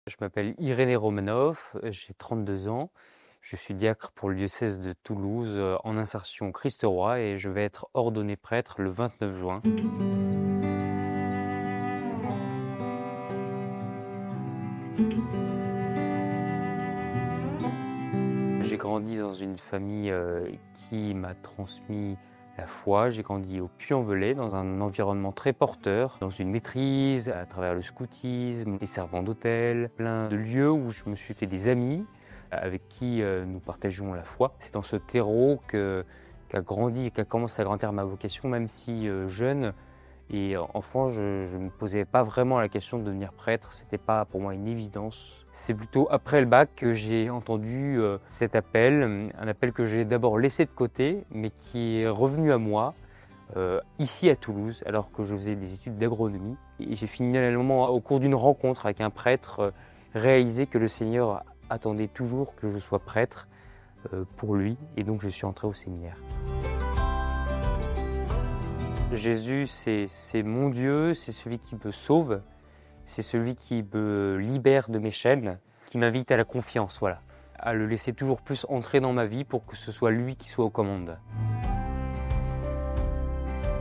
Je m'appelle Irénée Romanov, j'ai 32 ans. Je suis diacre pour le diocèse de Toulouse en insertion Christ-Roi et je vais être ordonné prêtre le 29 juin. J'ai grandi dans une famille qui m'a transmis la foi. J'ai grandi au Puy-en-Velay, dans un environnement très porteur, dans une maîtrise à travers le scoutisme, les servants d'hôtel, plein de lieux où je me suis fait des amis avec qui nous partageons la foi. C'est dans ce terreau qu'a grandi et qu'a commencé à grandir ma vocation, même si jeune et enfant, je ne me posais pas vraiment la question de devenir prêtre. C'était pas pour moi une évidence. C'est plutôt après le bac que j'ai entendu cet appel, un appel que j'ai d'abord laissé de côté, mais qui est revenu à moi ici à Toulouse, alors que je faisais des études d'agronomie. Et j'ai finalement, au cours d'une rencontre avec un prêtre, réalisé que le Seigneur attendait toujours que je sois prêtre pour lui, et donc je suis entré au séminaire. Jésus, c'est mon Dieu, c'est celui qui me sauve, c'est celui qui me libère de mes chaînes, qui m'invite à la confiance, voilà, à le laisser toujours plus entrer dans ma vie pour que ce soit lui qui soit aux commandes.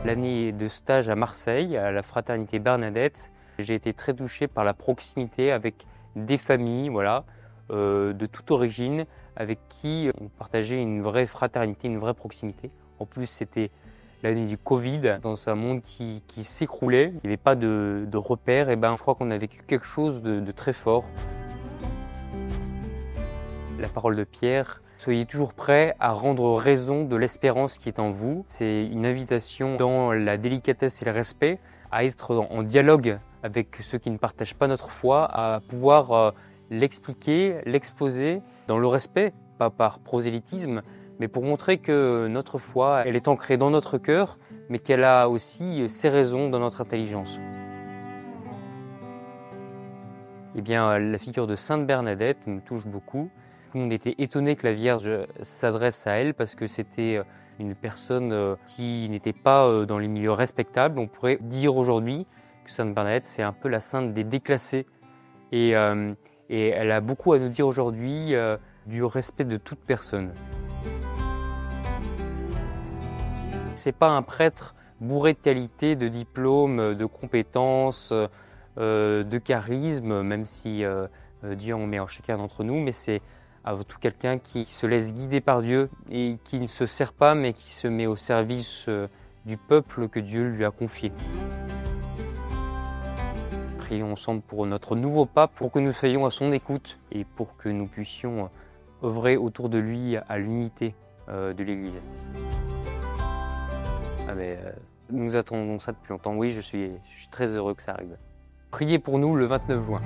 L'année de stage à Marseille, à la Fraternité Bernadette, j'ai été très touché par la proximité avec des familles, voilà, de toute origine, avec qui on partageait une vraie fraternité, une vraie proximité. En plus, c'était l'année du Covid, dans un monde qui s'écroulait, il n'y avait pas de repères, et je crois qu'on a vécu quelque chose de très fort. La parole de Pierre, soyez toujours prêts à rendre raison de l'espérance qui est en vous. C'est une invitation dans la délicatesse et le respect, à être en dialogue avec ceux qui ne partagent pas notre foi, à pouvoir l'expliquer, l'exposer dans le respect, pas par prosélytisme, mais pour montrer que notre foi, elle est ancrée dans notre cœur, mais qu'elle a aussi ses raisons dans notre intelligence. Eh bien, la figure de Sainte Bernadette me touche beaucoup. Tout le monde était étonné que la Vierge s'adresse à elle parce que c'était une personne qui n'était pas dans les milieux respectables. On pourrait dire aujourd'hui que Sainte Bernadette, c'est un peu la sainte des déclassés. Et elle a beaucoup à nous dire aujourd'hui du respect de toute personne. C'est pas un prêtre bourré de qualité, de diplômes, de compétences, de charisme, même si Dieu en met en chacun d'entre nous, mais c'est avant tout quelqu'un qui se laisse guider par Dieu et qui ne se sert pas, mais qui se met au service du peuple que Dieu lui a confié. Prions ensemble pour notre nouveau pape, pour que nous soyons à son écoute et pour que nous puissions œuvrer autour de lui à l'unité de l'Église. Nous attendons ça depuis longtemps. Oui, je suis très heureux que ça arrive. Priez pour nous le 29 juin.